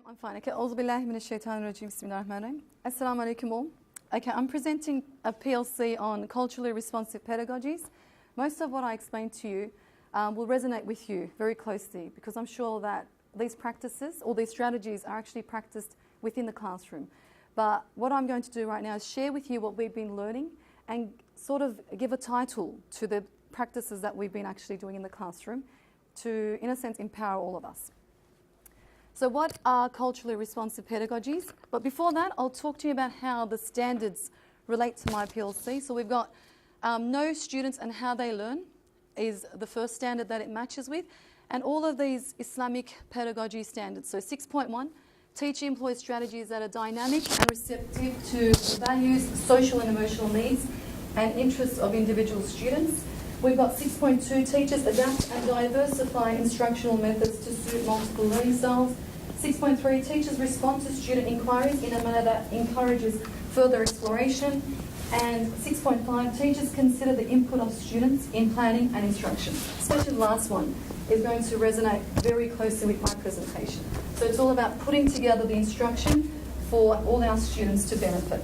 I'm fine. Okay, Auzubillahiminashaitanirrajim. Bismillahirrahmanirrahim. Assalamu alaikum all. Okay, I'm presenting a PLC on culturally responsive pedagogies. Most of what I explained to you will resonate with you very closely because I'm sure that these practices or these strategies are actually practiced within the classroom. But what I'm going to do right now is share with you what we've been learning and sort of give a title to the practices that we've been actually doing in the classroom to, in a sense, empower all of us. So what are culturally responsive pedagogies? But before that, I'll talk to you about how the standards relate to my PLC. So we've got know students and how they learn is the first standard that it matches with. And all of these Islamic pedagogy standards. So 6.1, teach employ strategies that are dynamic and receptive to the values, social and emotional needs and interests of individual students. We've got 6.2, teachers adapt and diversify instructional methods to suit multiple learning styles. 6.3, teachers respond to student inquiries in a manner that encourages further exploration. And 6.5, teachers consider the input of students in planning and instruction. Especially the last one is going to resonate very closely with my presentation. So it's all about putting together the instruction for all our students to benefit.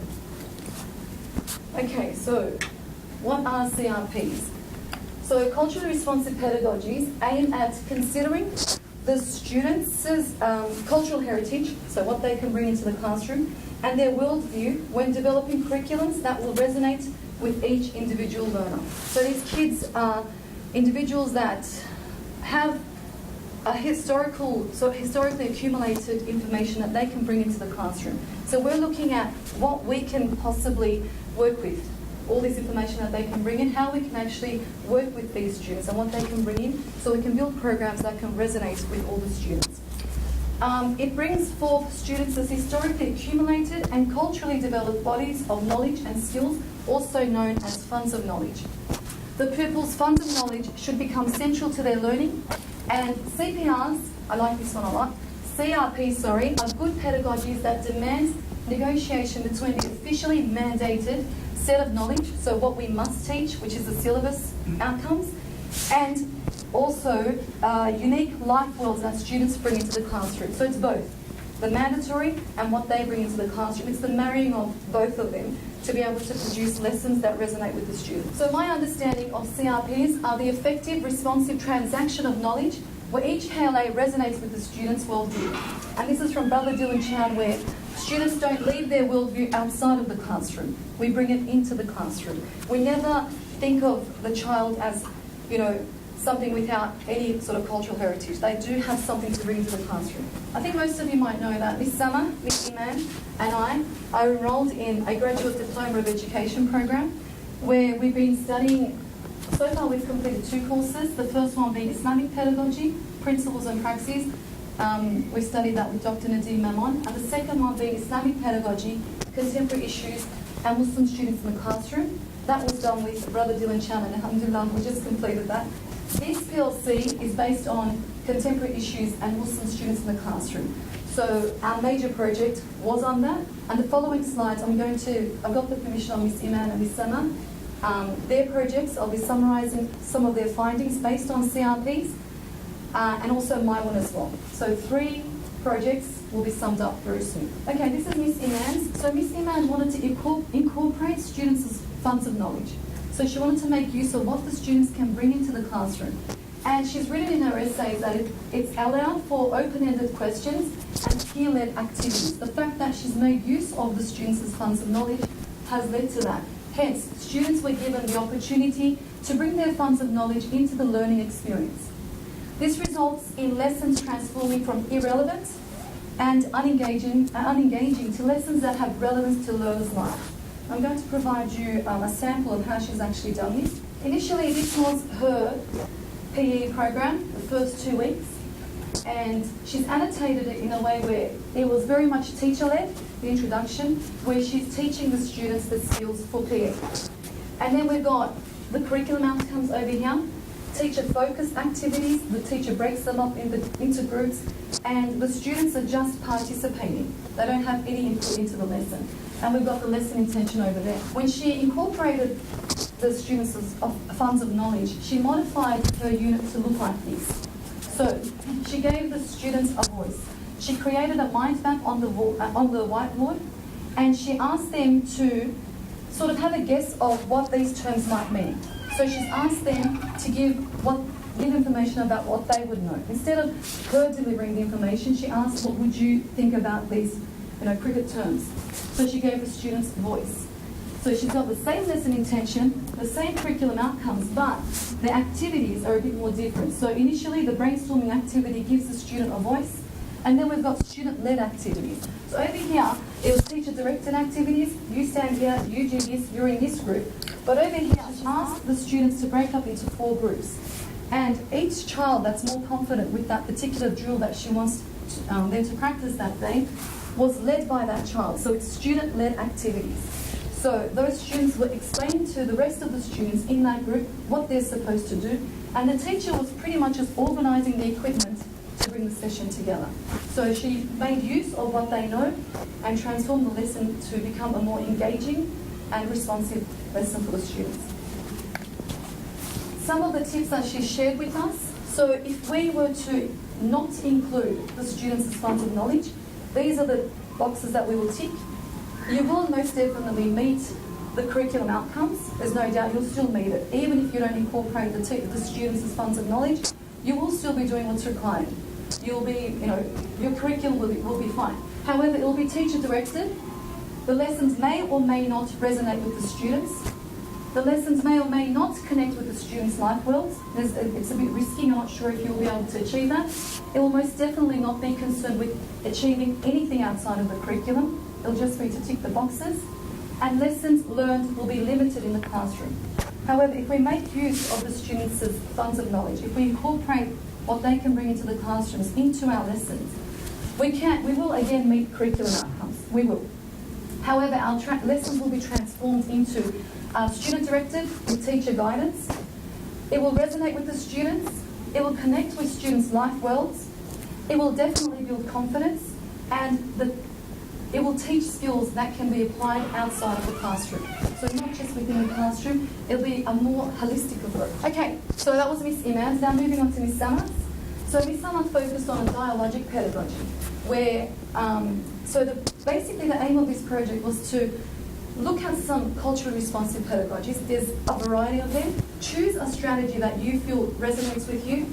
Okay, so what are CRPs? So culturally responsive pedagogies aim at considering the students' cultural heritage, so what they can bring into the classroom, and their worldview when developing curriculums that will resonate with each individual learner. So these kids are individuals that have a historically accumulated information that they can bring into the classroom. So we're looking at what we can possibly work with, all this information that they can bring in, how we can actually work with these students and what they can bring in so we can build programs that can resonate with all the students. It brings forth students as historically accumulated and culturally developed bodies of knowledge and skills, also known as funds of knowledge. The pupils' funds of knowledge should become central to their learning, and CPRs, I like this one a lot, CRPs, are good pedagogies that demand negotiation between the officially mandated set of knowledge, so what we must teach, which is the syllabus outcomes, and also unique life worlds that students bring into the classroom. So it's both, the mandatory and what they bring into the classroom. It's the marrying of both of them to be able to produce lessons that resonate with the students. So my understanding of CRPs are the effective, responsive transaction of knowledge where each KLA resonates with the student's worldview. And this is from Brother Dylan Chan, where students don't leave their worldview outside of the classroom. We bring it into the classroom. We never think of the child as, something without any sort of cultural heritage. They do have something to bring into the classroom. I think most of you might know that Miss Summer, Miss Iman, and I are enrolled in a graduate diploma of education program where we've been studying, so far we've completed 2 courses. The first one being Islamic pedagogy, principles and praxis. We studied that with Dr. Nadeem Mammon. And the second one being Islamic pedagogy, contemporary issues and Muslim students in the classroom. That was done with Brother Dylan Chan, and alhamdulillah, we just completed that. This PLC is based on contemporary issues and Muslim students in the classroom. So our major project was on that. And the following slides, I've got the permission of Miss Iman and Miss Sama. Their projects, I'll be summarising some of their findings based on CRPs and also my one as well. So 3 projects will be summed up very soon. Okay, this is Miss Iman's. So Miss Iman wanted to incorporate students' funds of knowledge. So she wanted to make use of what the students can bring into the classroom. And she's written in her essays that it's allowed for open-ended questions and peer-led activities. The fact that she's made use of the students' funds of knowledge has led to that. Hence, students were given the opportunity to bring their funds of knowledge into the learning experience. This results in lessons transforming from irrelevant and unengaging to lessons that have relevance to learners' life. I'm going to provide you a sample of how she's actually done this. Initially, this was her PE program, the first 2 weeks, and she's annotated it in a way where it was very much teacher-led, the introduction, where she's teaching the students the skills for PE. And then we've got the curriculum outcomes over here, teacher-focused activities, the teacher breaks them up into groups, and the students are just participating. They don't have any input into the lesson. And we've got the lesson intention over there. When she incorporated the students' funds of knowledge, she modified her unit to look like this. So she gave the students a voice. she created a mind map on the whiteboard, and she asked them to sort of have a guess of what these terms might mean. So she's asked them to give information about what they would know. Instead of her delivering the information, she asked, what would you think about these, cricket terms? So she gave the students voice. So she's got the same lesson intention, the same curriculum outcomes, but the activities are a bit more different. So initially, the brainstorming activity gives the student a voice, and then we've got student-led activities. So over here, it was teacher-directed activities. You stand here, you do this, you're in this group. But over here, she asked the students to break up into 4 groups. And each child that's more confident with that particular drill that she wants them to practice that day was led by that child. So it's student-led activities. So those students were explaining to the rest of the students in that group what they're supposed to do. And the teacher was pretty much just organising the equipment to bring the session together. So she made use of what they know and transformed the lesson to become a more engaging and responsive lesson for the students. Some of the tips that she shared with us. So if we were to not include the students as funds of knowledge, these are the boxes that we will tick. You will most definitely meet the curriculum outcomes. There's no doubt you'll still meet it. Even if you don't incorporate the students as funds of knowledge, you will still be doing what's required. You'll be, your curriculum will be fine. However, it will be teacher directed. The lessons may or may not resonate with the students. The lessons may or may not connect with the students' life worlds. It's a bit risky. I'm not sure if you'll be able to achieve that. It will most definitely not be concerned with achieving anything outside of the curriculum. It'll just be to tick the boxes. And lessons learned will be limited in the classroom. However, if we make use of the students as funds of knowledge, if we incorporate what they can bring into the classrooms, into our lessons, we will again meet curriculum outcomes. We will. However, our lessons will be transformed into student-directed with teacher guidance. It will resonate with the students. It will connect with students' life worlds. It will definitely build confidence, and it will teach skills that can be applied outside of the classroom. So not just within the classroom, it'll be a more holistic approach. Okay, so that was Miss Iman's. Now moving on to Miss Samath. So Miss Samath focused on a dialogic pedagogy, where, basically the aim of this project was to look at some culturally responsive pedagogies. There's a variety of them. Choose a strategy that you feel resonates with you,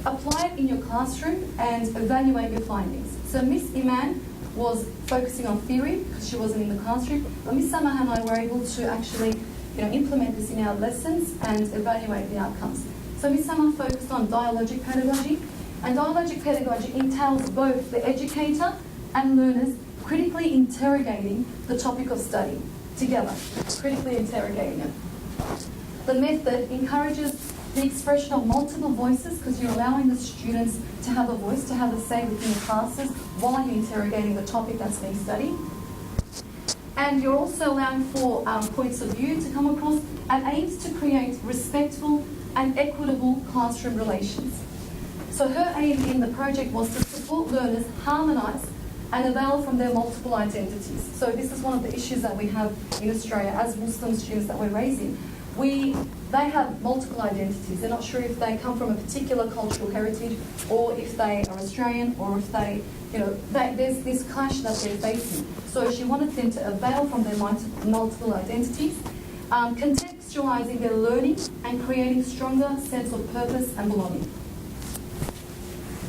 apply it in your classroom, and evaluate your findings. So Miss Iman was focusing on theory because she wasn't in the classroom, but Miss Samath and I were able to actually implement this in our lessons and evaluate the outcomes. So Miss Samath focused on dialogic pedagogy, and dialogic pedagogy entails both the educator and learners critically interrogating the topic of study together, critically interrogating it. The method encourages the expression of multiple voices because you're allowing the students to have a voice, to have a say within the classes while you're interrogating the topic that's being studied. And you're also allowing for points of view to come across, and aims to create respectful and equitable classroom relations. So her aim in the project was to support learners harmonise and avail from their multiple identities. So this is one of the issues that we have in Australia as Muslim students that we're raising. They have multiple identities. They're not sure if they come from a particular cultural heritage, or if they are Australian, or if there's this clash that they're facing. So she wanted them to avail from their multiple identities, contextualising their learning and creating stronger sense of purpose and belonging.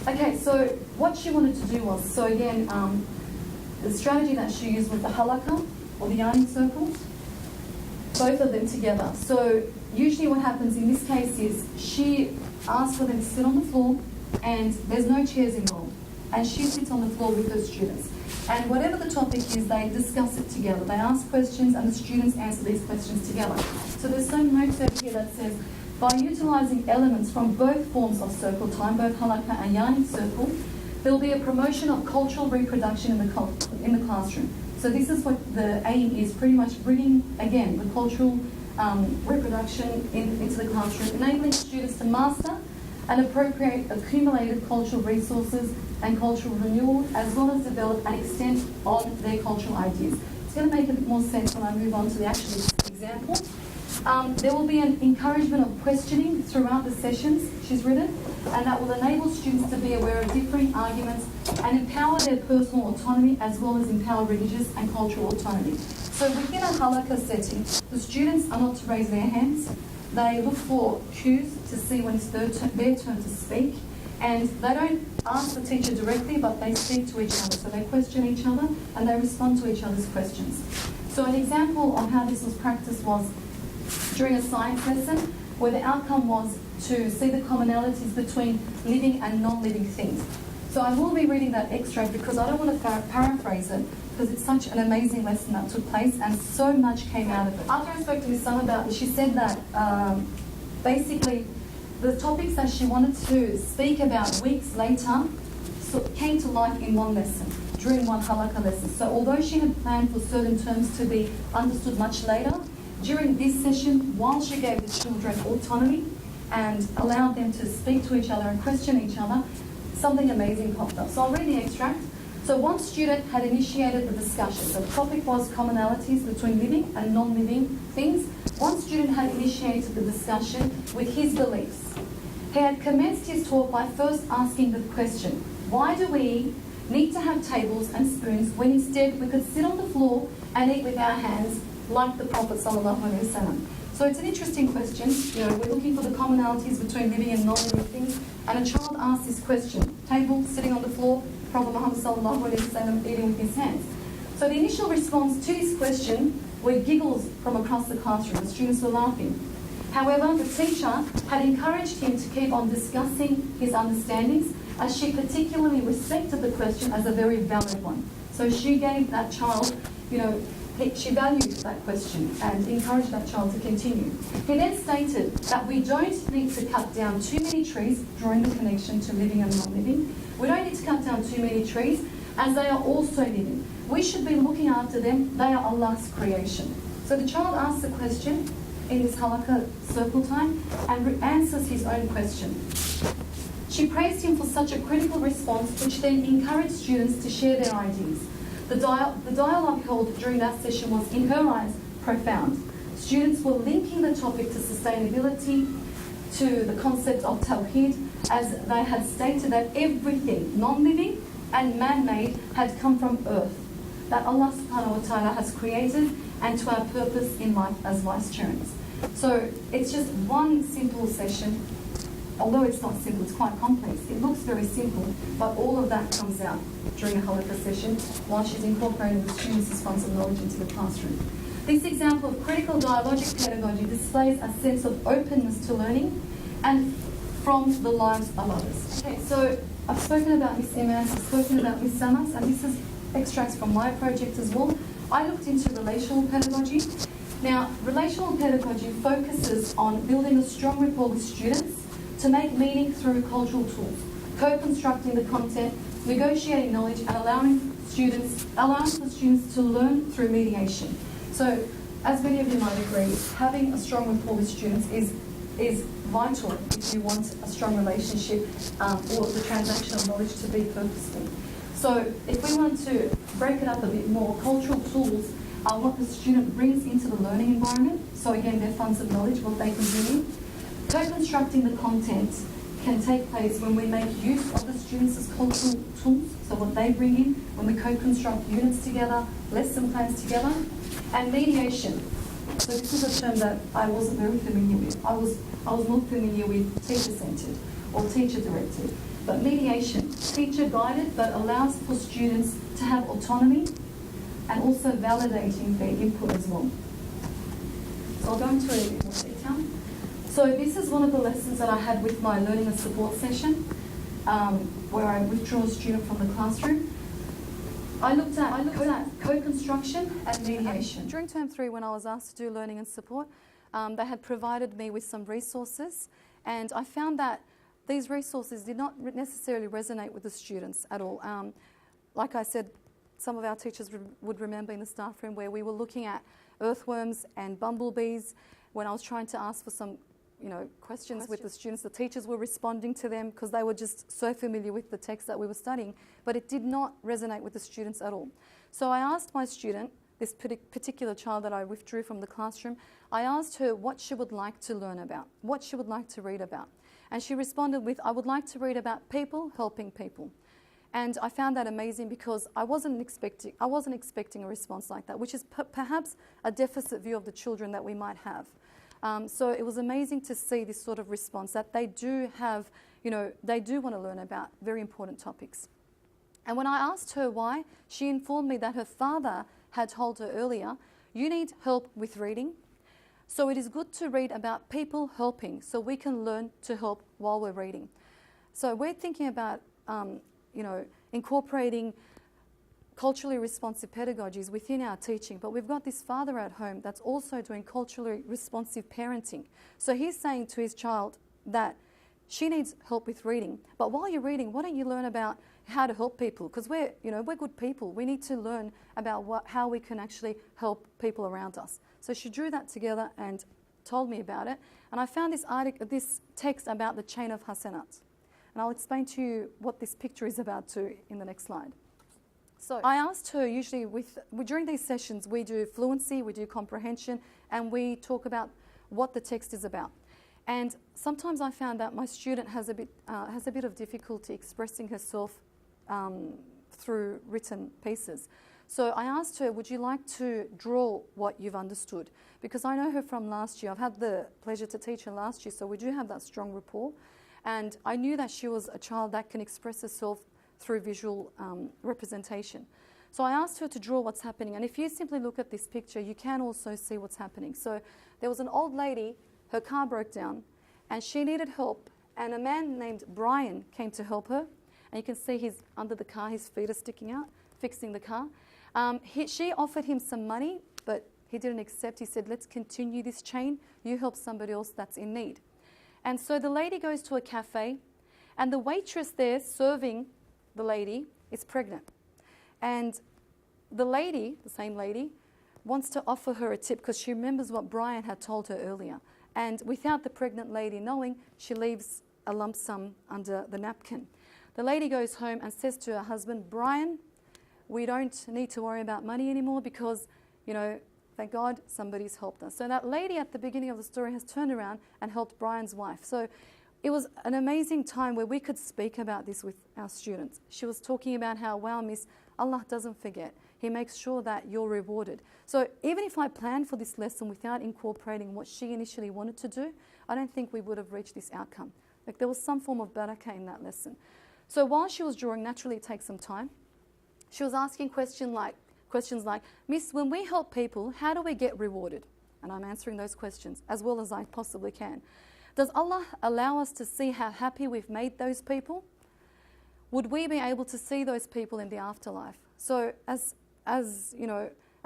Okay, so what she wanted to do was, so again, the strategy that she used was the halakha, or the yarning circles, both of them together. So usually what happens in this case is she asks for them to sit on the floor, and there's no chairs involved, and she sits on the floor with her students. And whatever the topic is, they discuss it together. They ask questions and the students answer these questions together. So there's some notes over here that says, by utilising elements from both forms of circle time, both halakha and yarning circle, there will be a promotion of cultural reproduction in the classroom. So this is what the aim is, pretty much bringing, again, the cultural reproduction into the classroom, enabling students to master and appropriate accumulated cultural resources and cultural renewal, as well as develop and extend on their cultural ideas. It's going to make a bit more sense when I move on to the actual example. There will be an encouragement of questioning throughout the sessions she's written, and that will enable students to be aware of differing arguments and empower their personal autonomy as well as empower religious and cultural autonomy. So within a halakha setting, the students are not to raise their hands. They look for cues to see when it's their turn to speak, and they don't ask the teacher directly, but they speak to each other. So they question each other and they respond to each other's questions. So an example of how this was practiced was during a science lesson, where the outcome was to see the commonalities between living and non-living things. So I will be reading that extract because I don't want to paraphrase it, because it's such an amazing lesson that took place and so much came out of it. After I spoke to Miss Summer about it, she said that basically the topics that she wanted to speak about weeks later came to life in one lesson, during one halakha lesson. So although she had planned for certain terms to be understood much later, during this session, while she gave the children autonomy and allowed them to speak to each other and question each other, something amazing popped up. So I'll read the extract. So one student had initiated the discussion. So the topic was commonalities between living and non-living things. One student had initiated the discussion with his beliefs. He had commenced his talk by first asking the question, why do we need to have tables and spoons when instead we could sit on the floor and eat with our hands like the Prophet ﷺ? So it's an interesting question. You know, we're looking for the commonalities between living and non-living things, and a child asks this question: table, sitting on the floor, Prophet Muhammad ﷺ eating with his hands. So the initial response to this question were giggles from across the classroom. The students were laughing. However, the teacher had encouraged him to keep on discussing his understandings, as she particularly respected the question as a very valid one. So she gave that child, you know, she valued that question and encouraged that child to continue. He then stated that we don't need to cut down too many trees, drawing the connection to living and non-living. We don't need to cut down too many trees, as they are also living. We should be looking after them. They are Allah's creation. So the child asks a question in this halakha circle time and answers his own question. She praised him for such a critical response, which then encouraged students to share their ideas. The dialogue held during that session was, in her eyes, profound. Students were linking the topic to sustainability, to the concept of tawheed, as they had stated that everything non-living and man-made had come from earth, that Allah subhanahu wa ta'ala has created, and to our purpose in life as vice-parents. So it's just one simple session. Although it's not simple, it's quite complex. It looks very simple, but all of that comes out during a halakha session while she's incorporating the students' responsive knowledge into the classroom. This example of critical dialogic pedagogy displays a sense of openness to learning and from the lives of others. Okay, so I've spoken about Miss Emas, I've spoken about Miss Samas, and this is extracts from my project as well. I looked into relational pedagogy. Now, relational pedagogy focuses on building a strong rapport with students to make meaning through cultural tools, co-constructing the content, negotiating knowledge, and allowing the students to learn through mediation. So, as many of you might agree, having a strong rapport with students is vital if you want a strong relationship or the transaction of knowledge to be purposeful. So, if we want to break it up a bit more, cultural tools are what the student brings into the learning environment. So again, their funds of knowledge, what they can bring in. Co-constructing the content can take place when we make use of the students as cultural tools, so what they bring in, when we co-construct units together, lesson plans together, and mediation. So this is a term that I wasn't very familiar with. I was more familiar with teacher-centered or teacher-directed. But mediation, teacher-guided, but allows for students to have autonomy and also validating their input as well. So I'll go into a bit more detail. So this is one of the lessons that I had with my learning and support session, where I withdrew a student from the classroom. I looked at co-construction and mediation. During term 3, when I was asked to do learning and support, they had provided me with some resources, and I found that these resources did not necessarily resonate with the students at all. Like I said, some of our teachers would remember in the staff room where we were looking at earthworms and bumblebees. When I was trying to ask for some questions with the students, the teachers were responding to them because they were just so familiar with the text that we were studying, but it did not resonate with the students at all. So I asked my student, this particular child that I withdrew from the classroom, I asked her what she would like to learn about, what she would like to read about. And she responded with, I would like to read about people helping people. And I found that amazing because I wasn't expecting a response like that, which is perhaps a deficit view of the children that we might have. So it was amazing to see this sort of response, that they do have, they do want to learn about very important topics. And when I asked her why, she informed me that her father had told her earlier, you need help with reading. So it is good to read about people helping so we can learn to help while we're reading. So we're thinking about, incorporating culturally responsive pedagogies within our teaching, but we've got this father at home that's also doing culturally responsive parenting. So he's saying to his child that she needs help with reading, but while you're reading, why don't you learn about how to help people? Because we're good people. We need to learn about how we can actually help people around us. So she drew that together and told me about it, and I found this text about the chain of hasanat. And I'll explain to you what this picture is about too in the next slide. So I asked her, usually during these sessions we do fluency, we do comprehension, and we talk about what the text is about. And sometimes I found that my student has a bit of difficulty expressing herself through written pieces. So I asked her, would you like to draw what you've understood? Because I know her from last year. I've had the pleasure to teach her last year, so we do have that strong rapport. And I knew that she was a child that can express herself through visual representation. So I asked her to draw what's happening. And if you simply look at this picture, you can also see what's happening. So there was an old lady, her car broke down, and she needed help. And a man named Brian came to help her. And you can see he's under the car, his feet are sticking out, fixing the car. She offered him some money, but he didn't accept. He said, let's continue this chain. You help somebody else that's in need. And so the lady goes to a cafe, and the waitress there serving the lady is pregnant. And the lady, the same lady, wants to offer her a tip because she remembers what Brian had told her earlier. And without the pregnant lady knowing, she leaves a lump sum under the napkin. The lady goes home and says to her husband, Brian, we don't need to worry about money anymore because, thank God somebody's helped us. So that lady at the beginning of the story has turned around and helped Brian's wife. So it was an amazing time where we could speak about this with our students. She was talking about how, wow, Miss, Allah doesn't forget. He makes sure that you're rewarded. So even if I planned for this lesson without incorporating what she initially wanted to do, I don't think we would have reached this outcome. Like there was some form of barakah in that lesson. So while she was drawing, naturally it takes some time. She was asking questions like, Miss, when we help people, how do we get rewarded? And I'm answering those questions as well as I possibly can. Does Allah allow us to see how happy we've made those people? Would we be able to see those people in the afterlife? So as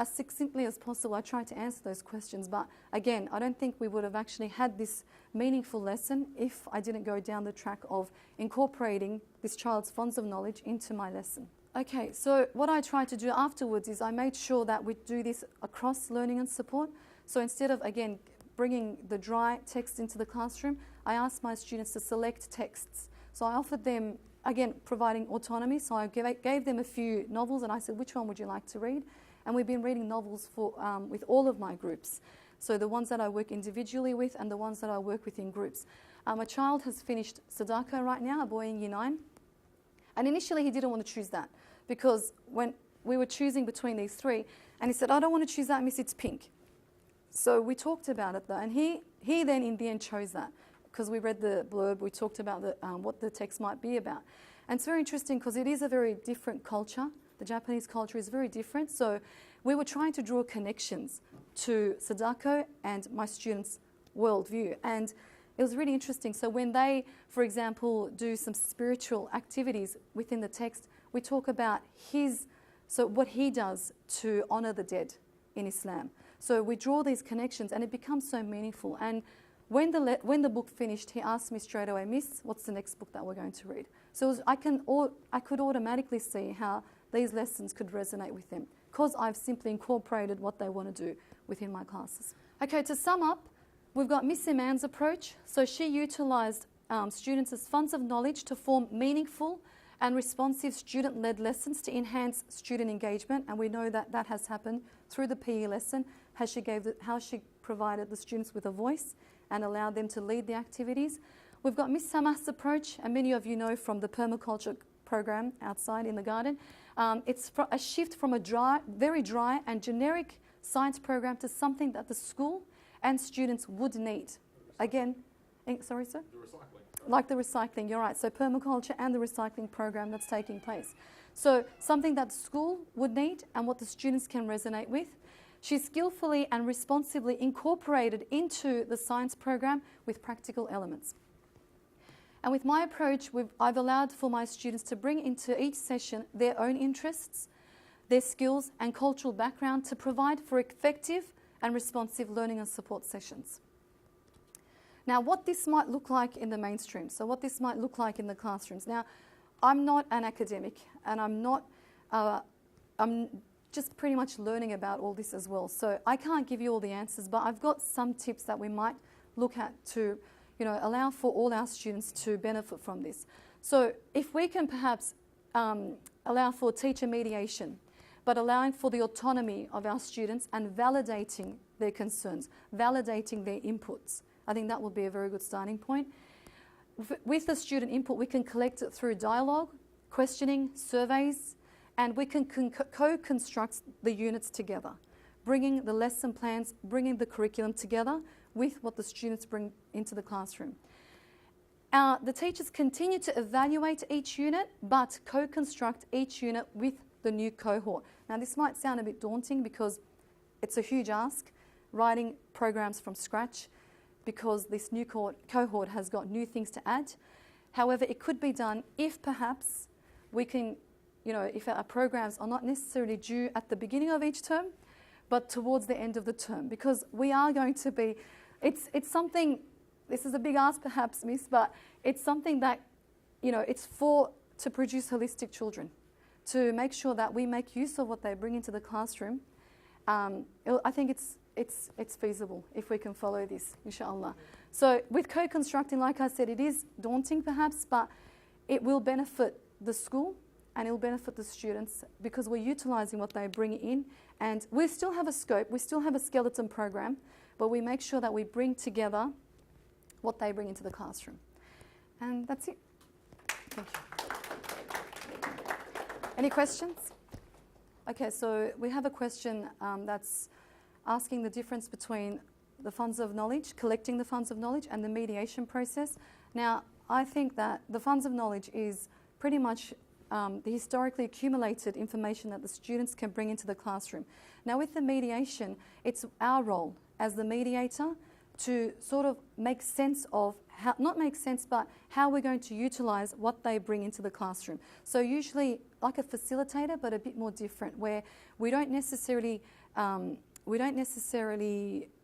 succinctly as possible, I tried to answer those questions. But again, I don't think we would have actually had this meaningful lesson if I didn't go down the track of incorporating this child's fonts of knowledge into my lesson. Okay, so what I tried to do afterwards is I made sure that we do this across learning and support. So instead of, again, bringing the dry text into the classroom, I asked my students to select texts. So I offered them, again, providing autonomy. So I gave them a few novels and I said, which one would you like to read? And we've been reading novels with all of my groups. So the ones that I work individually with and the ones that I work with in groups. A child has finished Sadako right now, a boy in Year 9. And initially he didn't want to choose that because when we were choosing between these three, and he said, I don't want to choose that, Miss, it's pink. So we talked about it though, and he then in the end chose that because we read the blurb, we talked about what the text might be about. And it's very interesting because it is a very different culture. The Japanese culture is very different. So we were trying to draw connections to Sadako and my students' worldview. And it was really interesting. So when they, for example, do some spiritual activities within the text, we talk about what he does to honour the dead in Islam. So we draw these connections and it becomes so meaningful. And when the book finished, he asked me straight away, Miss, what's the next book that we're going to read? So I could automatically see how these lessons could resonate with them because I've simply incorporated what they want to do within my classes. Okay, to sum up, we've got Miss Iman's approach. So she utilised students as funds of knowledge to form meaningful and responsive student-led lessons to enhance student engagement. And we know that that has happened through the PE lesson, how she provided the students with a voice and allowed them to lead the activities. We've got Miss Samah's approach, and many of you know from the permaculture program outside in the garden. It's a shift from a very dry and generic science program to something that the school and students would need. Again, sorry, sir? The recycling. Like the recycling, you're right. So permaculture and the recycling program that's taking place. So something that school would need and what the students can resonate with. She's skillfully and responsibly incorporated into the science program with practical elements. And with my approach, I've allowed for my students to bring into each session their own interests, their skills and cultural background to provide for effective and responsive learning and support sessions. Now, what this might look like in the mainstream, so what this might look like in the classrooms. Now, I'm not an academic and I'm just pretty much learning about all this as well. So I can't give you all the answers, but I've got some tips that we might look at to, allow for all our students to benefit from this. So if we can perhaps allow for teacher mediation, but allowing for the autonomy of our students and validating their concerns, validating their inputs, I think that would be a very good starting point. With the student input, we can collect it through dialogue, questioning, surveys, and we can co-construct the units together, bringing the lesson plans, bringing the curriculum together with what the students bring into the classroom. The teachers continue to evaluate each unit, but co-construct each unit with the new cohort. Now, this might sound a bit daunting because it's a huge ask, writing programs from scratch, because this new cohort has got new things to add. However, it could be done if perhaps we can, if our programs are not necessarily due at the beginning of each term, but towards the end of the term, because we are going to be, it's something, this is a big ask perhaps, Miss, but it's something that, it's to produce holistic children, to make sure that we make use of what they bring into the classroom. I think it's feasible if we can follow this, inshallah. So with co-constructing, like I said, it is daunting perhaps, but it will benefit the school and it will benefit the students because we're utilising what they bring in, and we still have a scope, we still have a skeleton program, but we make sure that we bring together what they bring into the classroom. And that's it. Thank you. Any questions? Okay, so we have a question that's asking the difference between the funds of knowledge, collecting the funds of knowledge, and the mediation process. Now, I think that the funds of knowledge is pretty much the historically accumulated information that the students can bring into the classroom. Now, with the mediation, it's our role as the mediator to sort of make sense of, not make sense, but how we're going to utilise what they bring into the classroom. So usually like a facilitator, but a bit more different, where we don't necessarily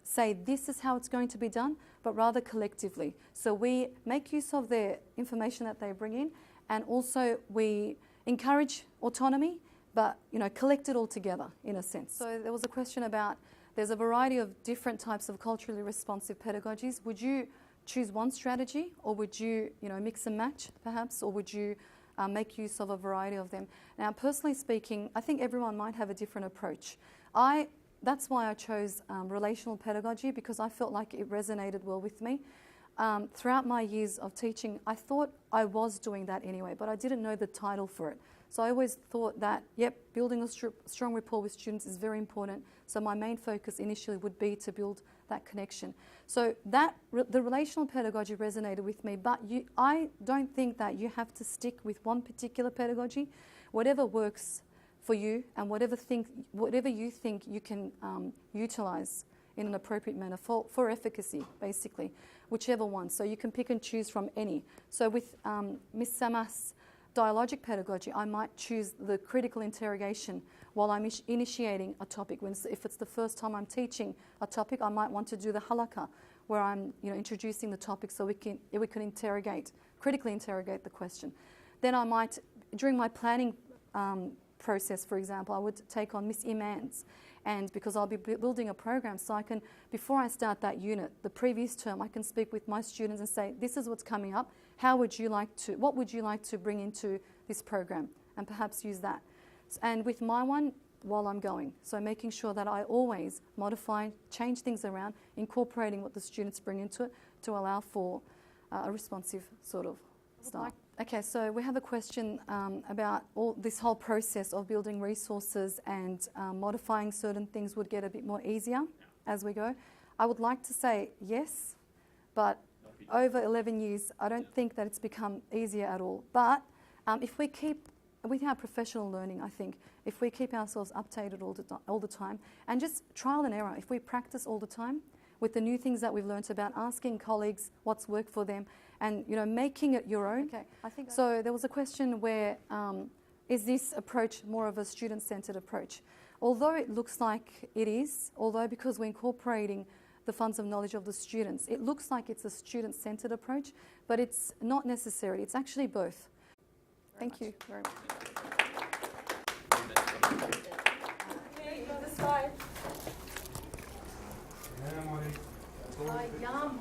say this is how it's going to be done, but rather collectively. So we make use of the information that they bring in, and also we encourage autonomy, but collect it all together in a sense. So there was a question about, there's a variety of different types of culturally responsive pedagogies. Would you choose one strategy, or would you mix and match perhaps, or would you make use of a variety of them? Now, personally speaking, I think everyone might have a different approach. That's why I chose relational pedagogy, because I felt like it resonated well with me. Throughout my years of teaching, I thought I was doing that anyway, but I didn't know the title for it. So I always thought that, building a strong rapport with students is very important. So my main focus initially would be to build that connection. So the relational pedagogy resonated with me, but I don't think that you have to stick with one particular pedagogy. Whatever works for you and whatever you think you can utilise in an appropriate manner for efficacy, basically, whichever one. So you can pick and choose from any. So with Ms. Samah's dialogic pedagogy, I might choose the critical interrogation while I'm initiating a topic. If it's the first time I'm teaching a topic, I might want to do the halakha, where I'm introducing the topic so we can critically interrogate the question. Then I might, during my planning process, for example, I would take on Miss Iman's, and because I'll be building a program, so I can, before I start that unit, the previous term, I can speak with my students and say, this is what's coming up, what would you like to bring into this program, and perhaps use that. And with my one, while I'm going, so making sure that I always modify, change things around, incorporating what the students bring into it to allow for a responsive sort of style. Okay, so we have a question about this whole process of building resources and modifying certain things would get a bit more easier as we go. I would like to say yes, but over 11 years, I don't think that it's become easier at all. But if we keep, with our professional learning, I think, if we keep ourselves updated all the time, and just trial and error, if we practice all the time with the new things that we've learnt about, asking colleagues what's worked for them, and making it your own. Okay, I think so. There was a question where, is this approach more of a student-centred approach? Although it looks like it is, although because we're incorporating the funds of knowledge of the students, it looks like it's a student-centred approach, but it's not necessary. It's actually both. Thank you very much. Okay, go this side. Yum,